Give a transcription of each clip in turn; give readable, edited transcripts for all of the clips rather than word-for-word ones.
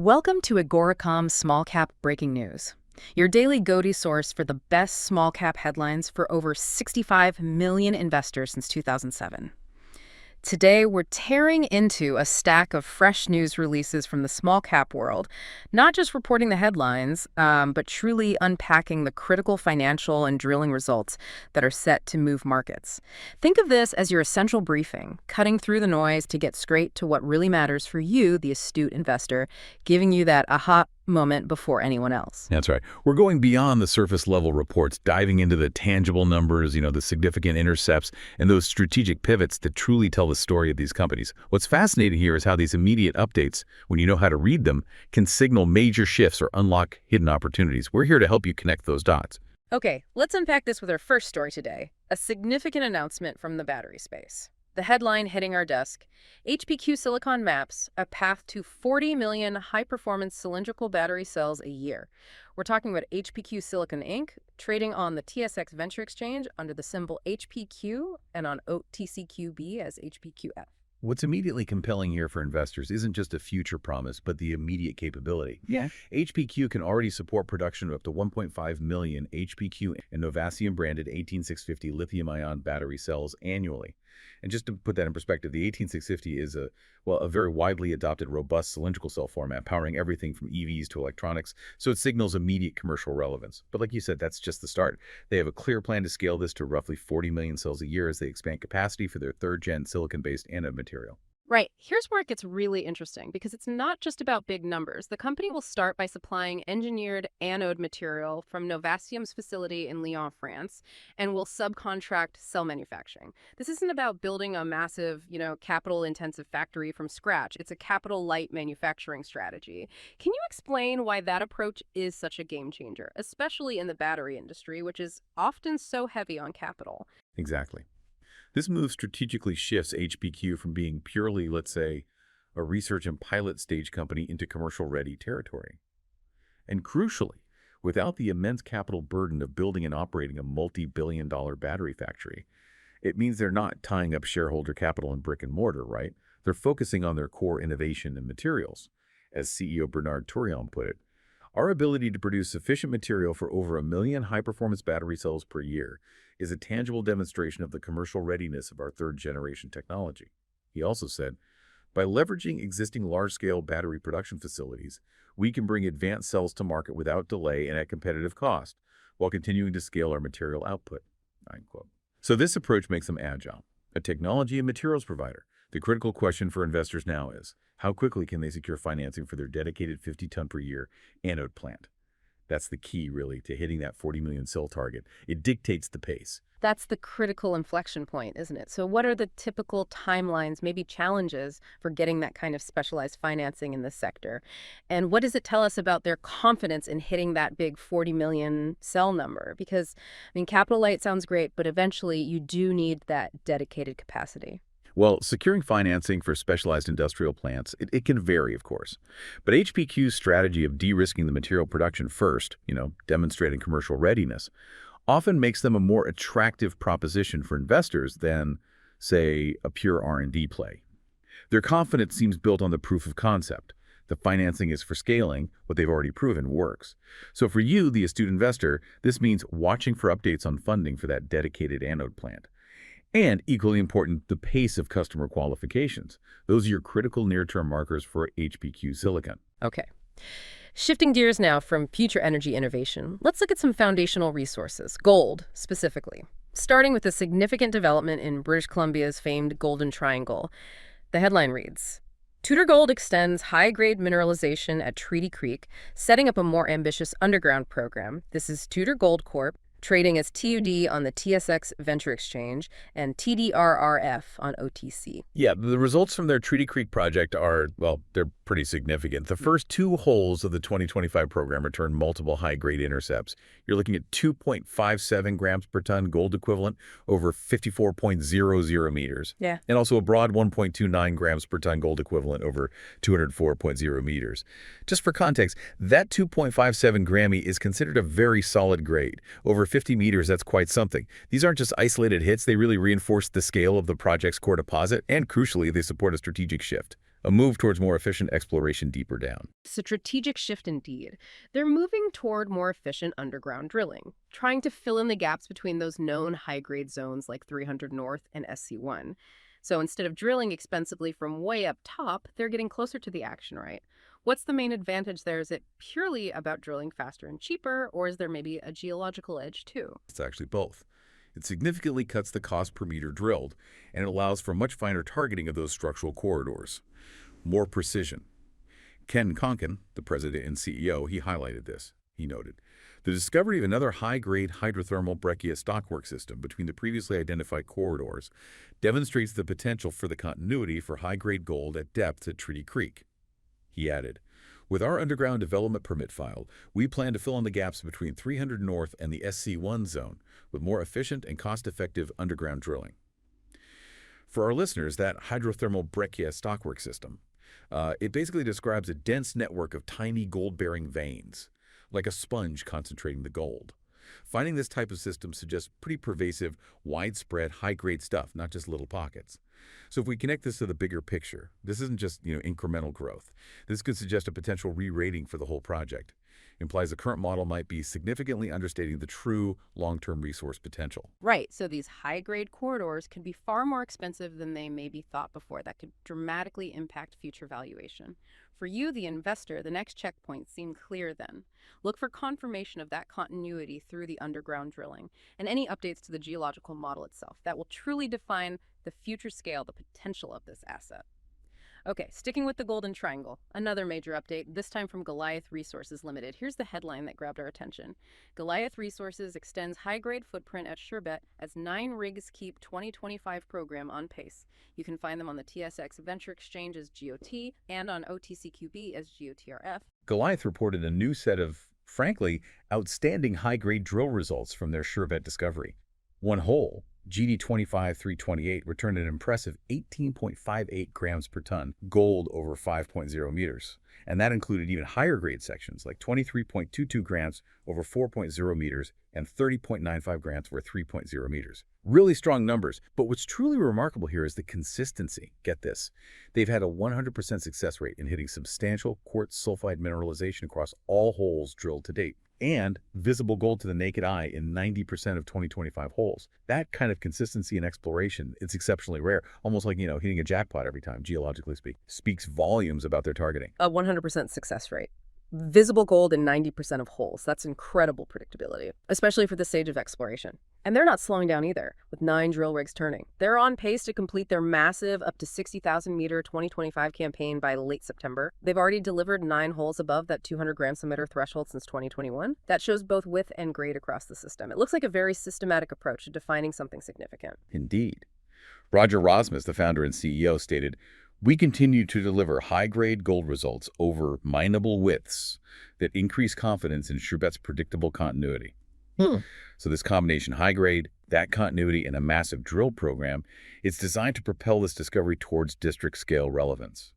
Welcome to Agoracom's Small Cap Breaking News, your daily go-to source for the best small cap headlines for over 65 million investors since 2007. Today, we're tearing into a stack of fresh news releases from the small cap world, not just reporting the headlines, but truly unpacking the critical financial and drilling results that are set to move markets. Think of this as your essential briefing, cutting through the noise to get straight to what really matters for you, the astute investor, giving you that aha moment before anyone else. That's right. We're going beyond the surface level reports, diving into the tangible numbers, the significant intercepts, and those strategic pivots that truly tell the story of these companies. What's fascinating here is how these immediate updates, when you know how to read them, can signal major shifts or unlock hidden opportunities. We're here to help you connect those dots. Okay, let's unpack this with our first story today, a significant announcement from the battery space. The headline hitting our desk, HPQ Silicon maps a path to 40 million high-performance cylindrical battery cells a year. We're talking about HPQ Silicon Inc., trading on the TSX Venture Exchange under the symbol HPQ and on OTCQB as HPQF. What's immediately compelling here for investors isn't just a future promise, but the immediate capability. HPQ can already support production of up to 1.5 million HPQ and Novasium-branded 18650 lithium-ion battery cells annually. And just to put that in perspective, the 18650 is a very widely adopted, robust cylindrical cell format, powering everything from EVs to electronics, so it signals immediate commercial relevance. But like you said, that's just the start. They have a clear plan to scale this to roughly 40 million cells a year as they expand capacity for their third-gen silicon-based anode material. Right. Here's where it gets really interesting, because it's not just about big numbers. The company will start by supplying engineered anode material from Novasium's facility in Lyon, France, and will subcontract cell manufacturing. This isn't about building a massive, capital-intensive factory from scratch. It's a capital-light manufacturing strategy. Can you explain why that approach is such a game changer, especially in the battery industry, which is often so heavy on capital? Exactly. This move strategically shifts HPQ from being purely, let's say, a research and pilot stage company into commercial-ready territory. And crucially, without the immense capital burden of building and operating a multi-billion-dollar battery factory, it means they're not tying up shareholder capital in brick and mortar, right? They're focusing on their core innovation and materials. As CEO Bernard Tourion put it, our ability to produce sufficient material for over 1 million high-performance battery cells per year is a tangible demonstration of the commercial readiness of our third-generation technology. He also said, by leveraging existing large-scale battery production facilities, we can bring advanced cells to market without delay and at competitive cost, while continuing to scale our material output. Unquote. So this approach makes them agile, a technology and materials provider. The critical question for investors now is, how quickly can they secure financing for their dedicated 50-ton per year anode plant? That's the key, really, to hitting that 40 million cell target. It dictates the pace. That's the critical inflection point, isn't it? So what are the typical timelines, maybe challenges, for getting that kind of specialized financing in this sector? And what does it tell us about their confidence in hitting that big 40 million cell number? Because, capital light sounds great, but eventually you do need that dedicated capacity. Well, securing financing for specialized industrial plants, it can vary, of course. But HPQ's strategy of de-risking the material production first, demonstrating commercial readiness, often makes them a more attractive proposition for investors than, say, a pure R&D play. Their confidence seems built on the proof of concept. The financing is for scaling what they've already proven works. So for you, the astute investor, this means watching for updates on funding for that dedicated anode plant. And equally important, the pace of customer qualifications. Those are your critical near-term markers for HPQ Silicon. Okay. Shifting gears now from future energy innovation, let's look at some foundational resources, gold specifically. Starting with a significant development in British Columbia's famed Golden Triangle. The headline reads, Tudor Gold extends high-grade mineralization at Treaty Creek, setting up a more ambitious underground program. This is Tudor Gold Corp., trading as TUD on the TSX Venture Exchange and TDRRF on OTC. Yeah, the results from their Treaty Creek project are, they're pretty significant. The first 2 holes of the 2025 program returned multiple high-grade intercepts. You're looking at 2.57 grams per ton gold equivalent over 54.00 meters. Yeah. And also a broad 1.29 grams per ton gold equivalent over 204.0 meters. Just for context, that 2.57 Grammy is considered a very solid grade. Over 50 meters, that's quite something. These aren't just isolated hits. They really reinforce the scale of the project's core deposit, and crucially, they support a strategic shift. a move towards more efficient exploration deeper down. Strategic shift indeed. They're moving toward more efficient underground drilling, trying to fill in the gaps between those known high-grade zones like 300 North and SC1. So instead of drilling expensively from way up top, they're getting closer to the action, right? What's the main advantage there? Is it purely about drilling faster and cheaper, or is there maybe a geological edge too? It's actually both. It significantly cuts the cost per meter drilled, and it allows for much finer targeting of those structural corridors. More precision. Ken Conkin, the president and CEO, he highlighted this. He noted, the discovery of another high-grade hydrothermal breccia stockwork system between the previously identified corridors demonstrates the potential for the continuity for high-grade gold at depth at Trinity Creek. He added, with our underground development permit filed, we plan to fill in the gaps between 300 North and the SC1 zone with more efficient and cost-effective underground drilling. For our listeners, that hydrothermal breccia stockwork system, it basically describes a dense network of tiny gold-bearing veins, like a sponge concentrating the gold. Finding this type of system suggests pretty pervasive, widespread, high-grade stuff, not just little pockets. So if we connect this to the bigger picture, this isn't just, incremental growth. This could suggest a potential re-rating for the whole project. Implies the current model might be significantly understating the true long-term resource potential. Right, so these high-grade corridors can be far more expensive than they may be thought before. That could dramatically impact future valuation. For you, the investor, the next checkpoint seemed clear then. Look for confirmation of that continuity through the underground drilling and any updates to the geological model itself. That will truly define the future scale, the potential of this asset. Okay, sticking with the Golden Triangle, another major update, this time from Goliath Resources Limited. Here's the headline that grabbed our attention. Goliath Resources extends high-grade footprint at Sherbet as 9 rigs keep 2025 program on pace. You can find them on the TSX Venture Exchange as GOT and on OTCQB as GOTRF. Goliath reported a new set of, frankly, outstanding high-grade drill results from their Sherbet discovery. One hole, GD25-328, returned an impressive 18.58 grams per ton, gold over 5.0 meters. And that included even higher grade sections, like 23.22 grams over 4.0 meters and 30.95 grams over 3.0 meters. Really strong numbers, but what's truly remarkable here is the consistency. Get this. They've had a 100% success rate in hitting substantial quartz sulfide mineralization across all holes drilled to date, and visible gold to the naked eye in 90% of 2025 holes. That kind of consistency in exploration, it's exceptionally rare, almost like, hitting a jackpot every time, geologically speaking. Speaks volumes about their targeting. A 100% success rate. Visible gold in 90% of holes. That's incredible predictability, especially for this stage of exploration. And they're not slowing down either, with 9 drill rigs turning. They're on pace to complete their massive up to 60,000 meter 2025 campaign by late September. They've already delivered 9 holes above that 200 grams a meter threshold since 2021. That shows both width and grade across the system. It looks like a very systematic approach to defining something significant. Indeed. Roger Rosmus, the founder and CEO, stated, we continue to deliver high-grade gold results over mineable widths that increase confidence in Sherbet's predictable continuity. So this combination, high-grade, that continuity, and a massive drill program, it's designed to propel this discovery towards district-scale relevance.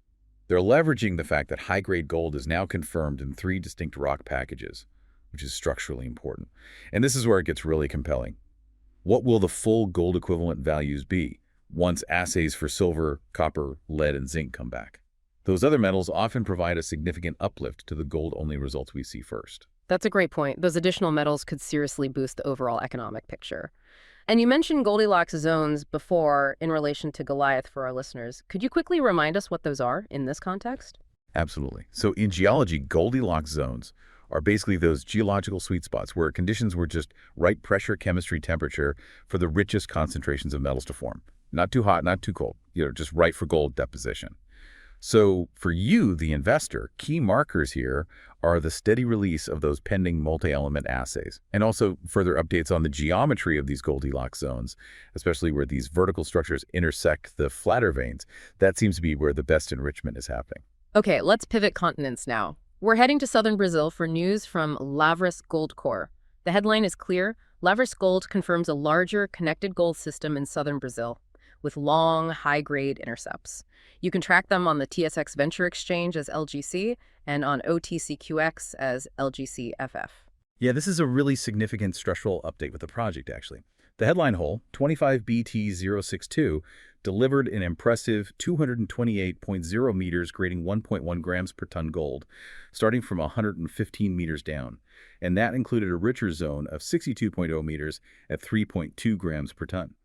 They're leveraging the fact that high-grade gold is now confirmed in 3 distinct rock packages, which is structurally important. And this is where it gets really compelling. What will the full gold equivalent values be once assays for silver, copper, lead, and zinc come back? Those other metals often provide a significant uplift to the gold-only results we see first. That's a great point. Those additional metals could seriously boost the overall economic picture. And you mentioned Goldilocks zones before in relation to Goliath for our listeners. Could you quickly remind us what those are in this context? Absolutely. So in geology, Goldilocks zones are basically those geological sweet spots where conditions were just right pressure, chemistry, temperature for the richest concentrations of metals to form. Not too hot, not too cold, just right for gold deposition. So for you, the investor, key markers here are the steady release of those pending multi-element assays, and also further updates on the geometry of these Goldilocks zones, especially where these vertical structures intersect the flatter veins. That seems to be where the best enrichment is happening. Okay, let's pivot continents now. We're heading to southern Brazil for news from Lavras Gold Core. The headline is clear. Lavras Gold confirms a larger connected gold system in southern Brazil, with long, high-grade intercepts. You can track them on the TSX Venture Exchange as LGC and on OTCQX as LGCFF. Yeah, this is a really significant structural update with the project, actually. The headline hole, 25BT062, delivered an impressive 228.0 meters grading 1.1 grams per ton gold, starting from 115 meters down. And that included a richer zone of 62.0 meters at 3.2 grams per ton.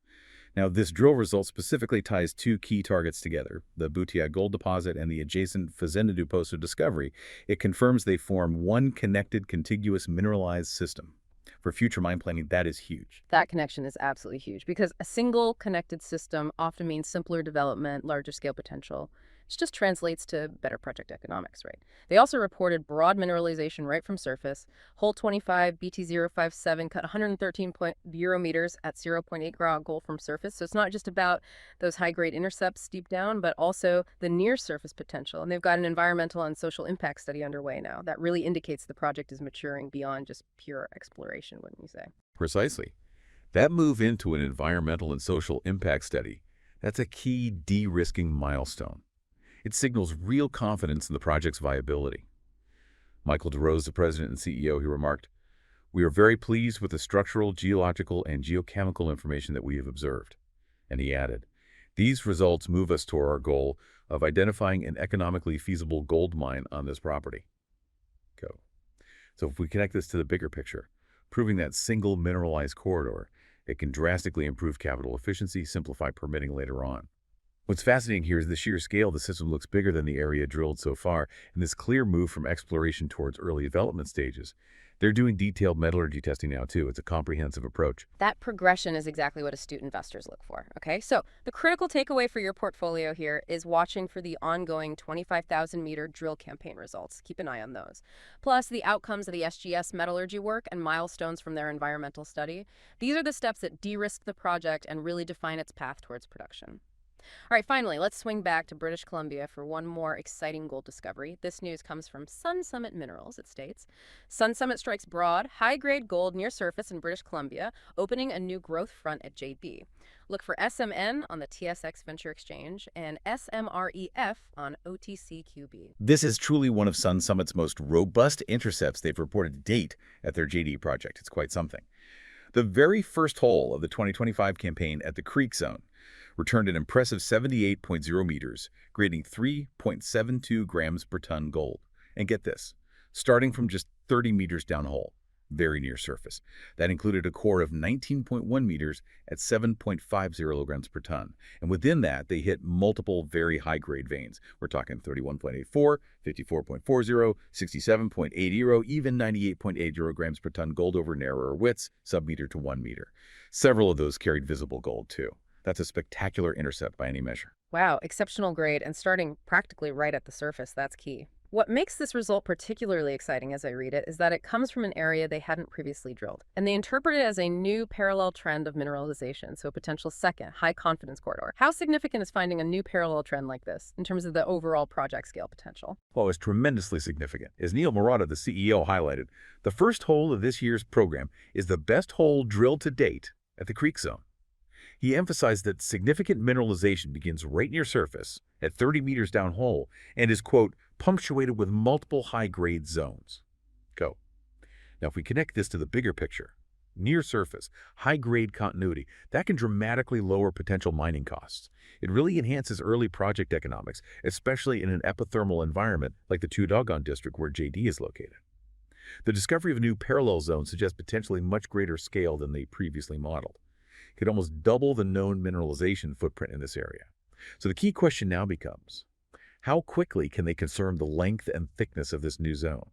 Now, this drill result specifically ties two key targets together, the Butiá gold deposit and the adjacent Fazenda do Poço discovery. It confirms they form one connected, contiguous mineralized system. For future mine planning, that is huge. That connection is absolutely huge because a single connected system often means simpler development, larger scale potential. It just translates to better project economics, right? They also reported broad mineralization right from surface. Hole 25, BT057 cut 113.0 meters at 0.8 gram gold from surface. So it's not just about those high-grade intercepts deep down, but also the near-surface potential. And they've got an environmental and social impact study underway now that really indicates the project is maturing beyond just pure exploration, wouldn't you say? Precisely. That move into an environmental and social impact study, that's a key de-risking milestone. It signals real confidence in the project's viability. Michael DeRose, the president and CEO, he remarked, "We are very pleased with the structural, geological, and geochemical information that we have observed." And he added, "These results move us toward our goal of identifying an economically feasible gold mine on this property." Go. So if we connect this to the bigger picture, proving that single mineralized corridor, it can drastically improve capital efficiency, simplify permitting later on. What's fascinating here is the sheer scale. The system looks bigger than the area drilled so far, and this clear move from exploration towards early development stages. They're doing detailed metallurgy testing now, too. It's a comprehensive approach. That progression is exactly what astute investors look for, okay? So the critical takeaway for your portfolio here is watching for the ongoing 25,000-meter drill campaign results. Keep an eye on those. Plus, the outcomes of the SGS metallurgy work and milestones from their environmental study. These are the steps that de-risk the project and really define its path towards production. All right, finally, let's swing back to British Columbia for one more exciting gold discovery. This news comes from Sun Summit Minerals. It states, Sun Summit strikes broad, high-grade gold near surface in British Columbia, opening a new growth front at JB. Look for SMN on the TSX Venture Exchange and SMREF on OTCQB. This is truly one of Sun Summit's most robust intercepts they've reported to date at their JD project. It's quite something. The very first hole of the 2025 campaign at the Creek Zone returned an impressive 78.0 meters, grading 3.72 grams per ton gold. And get this, starting from just 30 meters downhole, very near surface. That included a core of 19.1 meters at 7.50 grams per ton. And within that, they hit multiple very high-grade veins. We're talking 31.84, 54.40, 67.80, even 98.80 grams per ton gold over narrower widths, sub-meter to 1 meter. Several of those carried visible gold, too. That's a spectacular intercept by any measure. Wow, exceptional grade and starting practically right at the surface. That's key. What makes this result particularly exciting as I read it is that it comes from an area they hadn't previously drilled, and they interpret it as a new parallel trend of mineralization, so a potential second high-confidence corridor. How significant is finding a new parallel trend like this in terms of the overall project scale potential? Well, it's tremendously significant. As Neil Murata, the CEO, highlighted, the first hole of this year's program is the best hole drilled to date at the Creek Zone. He emphasized that significant mineralization begins right near surface at 30 meters downhole and is, quote, punctuated with multiple high-grade zones. Go. Now, if we connect this to the bigger picture, near surface, high-grade continuity, that can dramatically lower potential mining costs. It really enhances early project economics, especially in an epithermal environment like the Tudor district where JD is located. The discovery of a new parallel zone suggests potentially much greater scale than they previously modeled. Could almost double the known mineralization footprint in this area. So the key question now becomes, how quickly can they confirm the length and thickness of this new zone?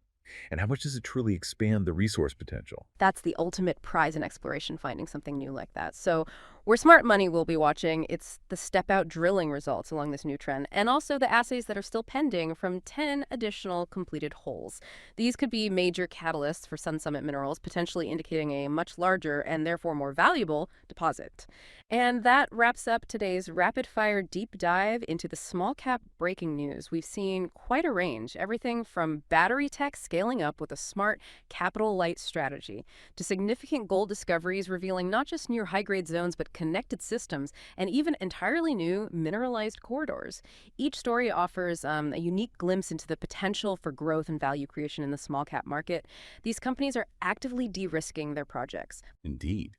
And how much does it truly expand the resource potential? That's the ultimate prize in exploration, finding something new like that. So where smart money will be watching, it's the step-out drilling results along this new trend, and also the assays that are still pending from 10 additional completed holes. These could be major catalysts for Sun Summit Minerals, potentially indicating a much larger and therefore more valuable deposit. And that wraps up today's rapid-fire deep dive into the small-cap breaking news. We've seen quite a range, everything from battery tech scaling up with a smart capital-light strategy to significant gold discoveries revealing not just near high-grade zones but connected systems and even entirely new mineralized corridors. Each story offers a unique glimpse into the potential for growth and value creation in the small-cap market. These companies are actively de-risking their projects. Indeed.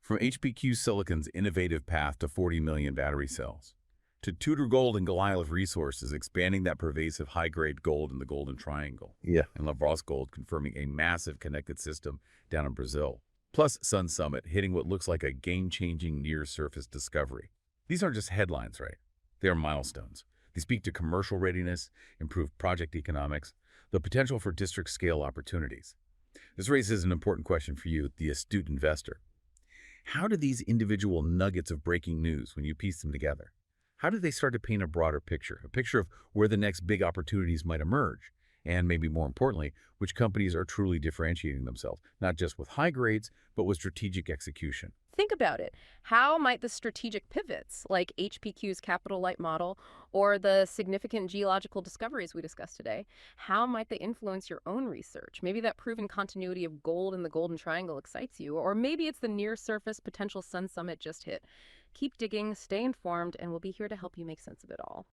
From HPQ Silicon's innovative path to 40 million battery cells, to Tudor Gold and Goliath Resources expanding that pervasive high-grade gold in the Golden Triangle, Yeah. and Lavros Gold confirming a massive connected system down in Brazil, plus Sun Summit hitting what looks like a game-changing near-surface discovery. These aren't just headlines, right? They are milestones. They speak to commercial readiness, improved project economics, the potential for district-scale opportunities. This raises an important question for you, the astute investor. How do these individual nuggets of breaking news, when you piece them together, how do they start to paint a broader picture, a picture of where the next big opportunities might emerge? And maybe more importantly, which companies are truly differentiating themselves, not just with high grades, but with strategic execution? Think about it. How might the strategic pivots, like HPQ's capital light model or the significant geological discoveries we discussed today, how might they influence your own research? Maybe that proven continuity of gold in the Golden Triangle excites you, or maybe it's the near-surface potential Sun Summit just hit. Keep digging, stay informed, and we'll be here to help you make sense of it all.